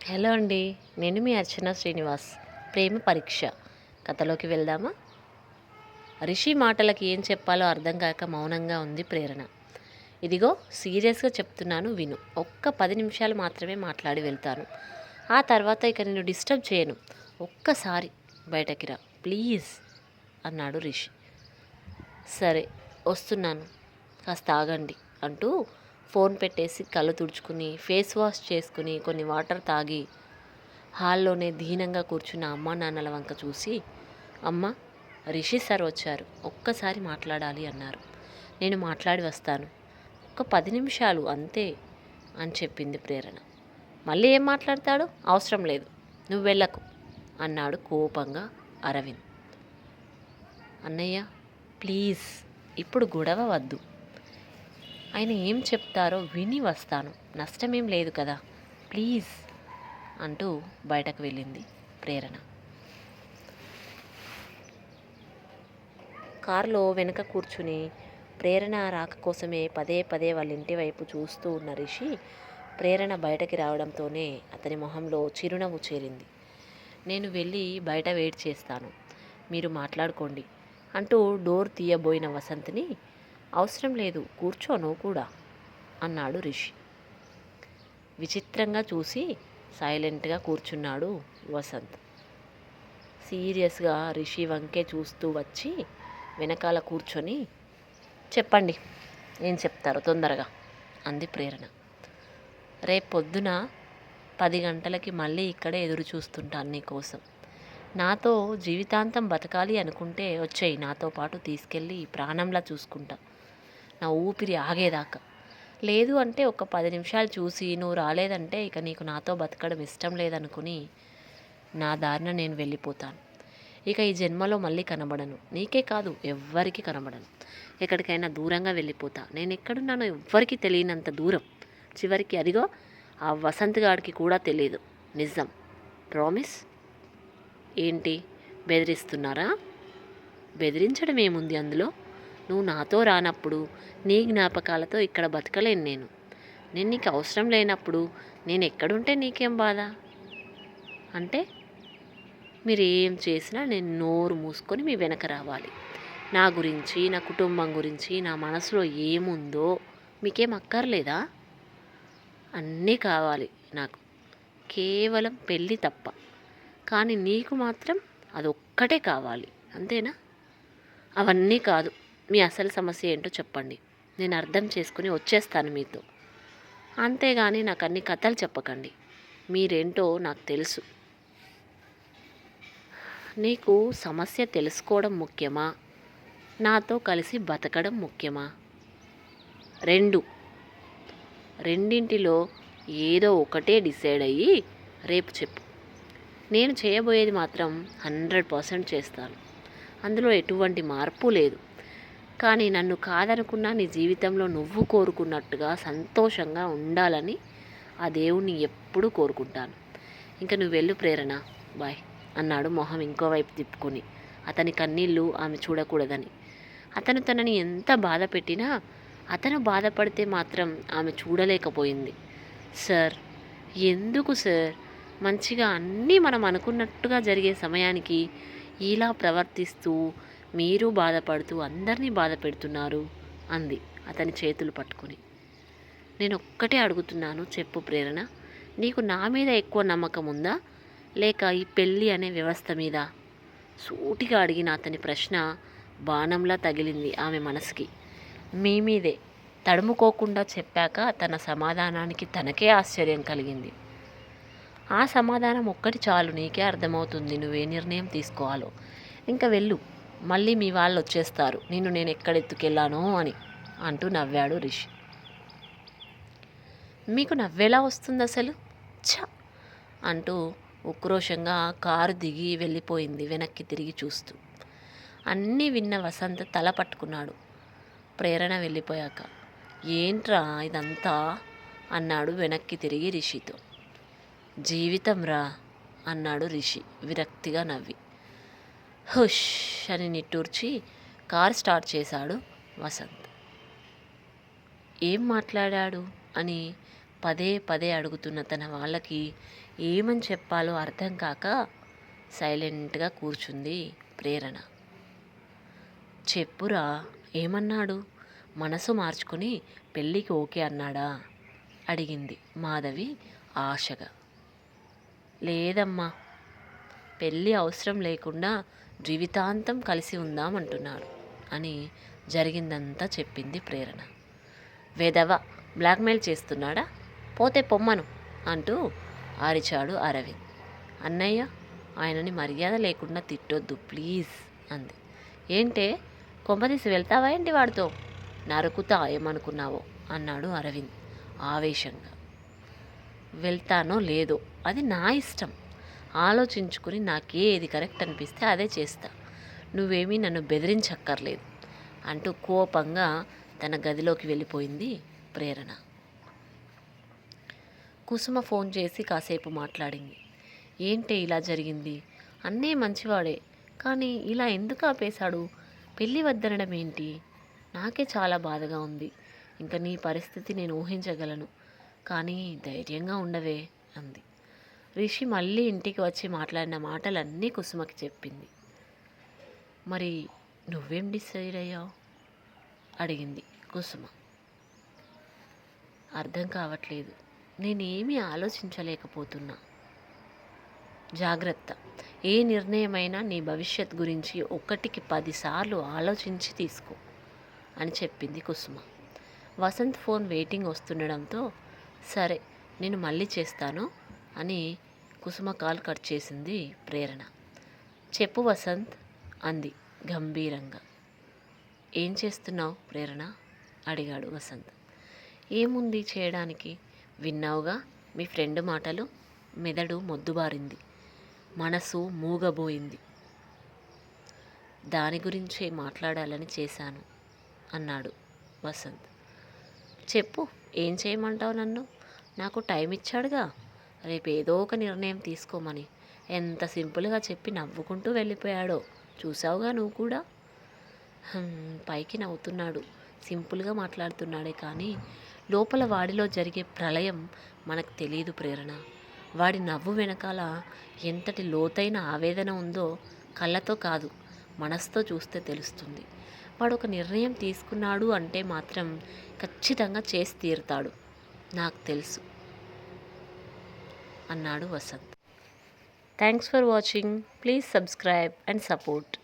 Hello అండి. నేను మీ అర్చన శ్రీనివాస్. ప్రేమ పరీక్ష కథలోకి వెళ్దామా? రిషి మాటలకి ఏం చెప్పాలో అర్థం కాక మౌనంగా ఉంది ప్రేరణ. ఇదిగో సీరియస్గా చెప్తున్నాను విను. ఒక్క 10 నిమిషాలు మాత్రమే మాట్లాడి వెళ్తాను. ఆ తర్వాత ఇక నేను డిస్టర్బ్ చేయను. ఒక్కసారి బయటకి రా ప్లీజ్ అన్నాడు రిషి. సరే వస్తున్నాను, కాస్త ఆగండి అంటూ ఫోన్ పెట్టేసి కళ్ళు తుడుచుకుని ఫేస్ వాష్ చేసుకుని కొన్ని వాటర్ తాగి హాల్లోనే దీనంగా కూర్చున్న అమ్మా నాన్నల వంక చూసి, అమ్మ, రిషి సార్ వచ్చారు, ఒక్కసారి మాట్లాడాలి అన్నారు. నేను మాట్లాడి వస్తాను, ఒక 10 నిమిషాలు అంతే అని చెప్పింది ప్రేరణ. మళ్ళీ ఏం మాట్లాడతాడు? అవసరం లేదు, నువ్వు వెళ్ళకు అన్నాడు కోపంగా అరవింద్. అన్నయ్య ప్లీజ్, ఇప్పుడు గొడవ వద్దు. ఆయన ఏం చెప్తారో విని వస్తాను, నష్టమేం లేదు కదా, ప్లీజ్ అంటూ బయటకు వెళ్ళింది ప్రేరణ. కారులో వెనక కూర్చుని ప్రేరణ రాక కోసమే పదే పదే వాళ్ళ ఇంటి వైపు చూస్తూ ఉన్న రిషి ప్రేరణ బయటకి రావడంతోనే అతని మొహంలో చిరునవ్వు చేరింది. నేను వెళ్ళి బయట వెయిట్ చేస్తాను, మీరు మాట్లాడుకోండి అంటూ డోర్ తీయబోయిన వసంత్ని, అవసరం లేదు, కూర్చో నువ్వు కూడా అన్నాడు రిషి. విచిత్రంగా చూసి సైలెంట్గా కూర్చున్నాడు వసంత్. సీరియస్గా రిషి వంకే చూస్తూ వచ్చి వెనకాల కూర్చొని, చెప్పండి ఏం చెప్తారో తొందరగా అంది ప్రేరణ. రేపు పొద్దున 10 గంటలకి మళ్ళీ ఇక్కడే ఎదురు చూస్తుంటాను నీకోసం. నాతో జీవితాంతం బతకాలి అనుకుంటే వచ్చేయి, నాతో పాటు తీసుకెళ్ళి ప్రాణంలా చూసుకుంటా, నా ఊపిరి ఆగేదాకా. లేదు అంటే ఒక 10 నిమిషాలు చూసి నువ్వు రాలేదంటే ఇక నీకు నాతో బతకడం ఇష్టం లేదనుకుని నా దారిన నేను వెళ్ళిపోతాను. ఇక ఈ జన్మలో మళ్ళీ కనబడను, నీకే కాదు ఎవ్వరికి కనబడను. ఎక్కడికైనా దూరంగా వెళ్ళిపోతా. నేను ఎక్కడున్నానో ఎవ్వరికి తెలియనంత దూరం. చివరికి అదిగో ఆ వసంత్ గాడికి కూడా తెలియదు. నిజం, ప్రామిస్. ఏంటి బెదిరిస్తున్నారా? బెదిరించడం ఏముంది అందులో? నువ్వు నాతో రానప్పుడు నీ జ్ఞాపకాలతో ఇక్కడ బతకలేను నేను నీకు అవసరం లేనప్పుడు నేను ఎక్కడుంటే నీకేం బాధ? అంటే మీరు ఏం చేసినా నేను నోరు మూసుకొని మీ వెనక రావాలి. నా గురించి, నా కుటుంబం గురించి, నా మనసులో ఏముందో మీకేం అక్కర్లేదా? అన్నీ కావాలి నాకు, కేవలం పెళ్ళి తప్ప. కానీ నీకు మాత్రం అదొక్కటే కావాలి, అంతేనా? అవన్నీ కాదు, మీ అసలు సమస్య ఏంటో చెప్పండి, నేను అర్థం చేసుకుని వచ్చేస్తాను మీతో. అంతేగాని నాకు అన్ని కథలు చెప్పకండి, మీరేంటో నాకు తెలుసు. నీకు సమస్య తెలుసుకోవడం ముఖ్యమా, నాతో కలిసి బతకడం ముఖ్యమా? రెండింటిలో ఏదో ఒకటే డిసైడ్ అయ్యి రేపు చెప్పు. నేను చేయబోయేది మాత్రం 100% చేస్తాను, అందులో ఎటువంటి మార్పు లేదు. కానీ నన్ను కాదనుకున్నా నీ జీవితంలో నువ్వు కోరుకున్నట్టుగా సంతోషంగా ఉండాలని ఆ దేవుణ్ణి ఎప్పుడూ కోరుకుంటాను. ఇంకా నువ్వు వెళ్ళు ప్రేరణ, బాయ్ అన్నాడు మొహం ఇంకోవైపు తిప్పుకొని. అతని కన్నీళ్ళు ఆమె చూడకూడదని. అతను తనని ఎంత బాధ పెట్టినా అతను బాధపడితే మాత్రం ఆమె చూడలేకపోయింది. సార్, ఎందుకు సార్ మంచిగా అన్నీ మనం అనుకున్నట్టుగా జరిగే సమయానికి ఇలా ప్రవర్తిస్తూ మీరు బాధపడుతూ అందరినీ బాధ పెడుతున్నారు అంది అతని చేతులు పట్టుకొని. నేను ఒక్కటే అడుగుతున్నాను, చెప్పు ప్రేరణ, నీకు నా మీద ఎక్కువ నమ్మకం ఉందా లేక ఈ పెళ్ళి అనే వ్యవస్థ మీద? సూటిగా అడిగిన అతని ప్రశ్న బాణంలా తగిలింది ఆమె మనసుకి. మీ మీదే తడుముకోకుండా చెప్పాక తన సమాధానానికి తనకే ఆశ్చర్యం కలిగింది. ఆ సమాధానం ఒక్కటి చాలు, నీకే అర్థమవుతుంది నువ్వే నిర్ణయం తీసుకోవాలో. ఇంకా వెళ్ళు, మళ్ళీ మీ వాళ్ళు వచ్చేస్తారు నేను ఎక్కడెత్తుకెళ్ళానో అని అంటూ నవ్వాడు రిషి. మీకు నవ్వేలా వస్తుంది అసలు? ఛ అంటూ ఉక్రోషంగా కారు దిగి వెళ్ళిపోయింది వెనక్కి తిరిగి చూస్తూ. అన్నీ విన్న వసంత్ తల పట్టుకున్నాడు ప్రేరణ వెళ్ళిపోయాక. ఏంట్రా ఇదంతా అన్నాడు వెనక్కి తిరిగి రిషితో. జీవితం రా అన్నాడు రిషి విరక్తిగా నవ్వి. హుష్ అని నిట్టూర్చి కార్ స్టార్ట్ చేశాడు వసంత్. ఏం మాట్లాడాడు అని పదే పదే అడుగుతున్న తన వాళ్ళకి ఏమని చెప్పాలో అర్థం కాక సైలెంట్గా కూర్చుంది ప్రేరణ. చెప్పురా, ఏమన్నాడు? మనసు మార్చుకొని పెళ్ళికి ఓకే అన్నాడా? అడిగింది మాధవి ఆశగా. లేదమ్మా, పెళ్ళి అవసరం లేకుండా జీవితాంతం కలిసి ఉందామంటున్నాడు అని జరిగిందంతా చెప్పింది ప్రేరణ. వెధవ, బ్లాక్మెయిల్ చేస్తున్నాడా? పోతే పొమ్మను అంటూ అరిచాడు అరవింద్. అన్నయ్య, ఆయనని మర్యాద లేకుండా తిట్టొద్దు ప్లీజ్ అంది. ఏంటే, కొంపదీసి వెళ్తావా ఏంటి వాడితో? నరుకుతా ఏమనుకున్నావో అన్నాడు అరవింద్ ఆవేశంగా. వెళ్తానో లేదో అది నా ఇష్టం. ఆలోచించుకుని నాకేది కరెక్ట్ అనిపిస్తే అదే చేస్తా. నువ్వేమీ నన్ను బెదిరించక్కర్లేదు అంటూ కోపంగా తన గదిలోకి వెళ్ళిపోయింది ప్రేరణ. కుసుమ ఫోన్ చేసి కాసేపు మాట్లాడింది. ఏంటే ఇలా జరిగింది? అన్నీ మంచివాడే, కానీ ఇలా ఎందుకు ఆపేశాడు? పెళ్ళి వద్దనడం ఏంటి? నాకే చాలా బాధగా ఉంది. ఇంకా నీ పరిస్థితి నేను ఊహించగలను, కానీ ధైర్యంగా ఉండవే అంది. రిషి మళ్ళీ ఇంటికి వచ్చి మాట్లాడిన మాటలన్నీ కుసుమకి చెప్పింది. మరి నువ్వేం డిసైడ్ అయ్యావు? అడిగింది కుసుమ. అర్థం కావట్లేదు, నేనేమీ ఆలోచించలేకపోతున్నా. జాగ్రత్త, ఏ నిర్ణయమైనా నీ భవిష్యత్ గురించి 1కి 10 సార్లు ఆలోచించి తీసుకో అని చెప్పింది కుసుమ. వసంత్ ఫోన్ వెయిటింగ్ వస్తుండడంతో సరే నేను మళ్ళీ చేస్తాను అని కుసుమ కాల్ కట్ చేసింది ప్రేరణ. చెప్పు వసంత్ అంది గంభీరంగా. ఏం చేస్తున్నావు ప్రేరణ అడిగాడు వసంత్. ఏముంది చేయడానికి? విన్నావుగా మీ ఫ్రెండ్ మాటలు. మెదడు మొద్దుబారింది, మనసు మూగబోయింది. దాని గురించే మాట్లాడాలని చేశాను అన్నాడు వసంత్. చెప్పు, ఏం చేయమంటావు నన్ను? నాకు టైం ఇచ్చాడుగా, రేపు ఏదో ఒక నిర్ణయం తీసుకోమని. ఎంత సింపుల్గా చెప్పి నవ్వుకుంటూ వెళ్ళిపోయాడో చూసావుగా నువ్వు కూడా. పైకి నవ్వుతున్నాడు, సింపుల్గా మాట్లాడుతున్నాడే కానీ లోపల వాడిలో జరిగే ప్రళయం మనకు తెలియదు ప్రేరణ. వాడి నవ్వు వెనకాల ఎంతటి లోతైన ఆవేదన ఉందో కళ్ళతో కాదు మనసుతో చూస్తే తెలుస్తుంది. వాడు ఒక నిర్ణయం తీసుకున్నాడు అంటే మాత్రం ఖచ్చితంగా చేసి తీరుతాడు, నాకు తెలుసు అన్నాడు Vasanth. Thanks for watching. Please subscribe and support.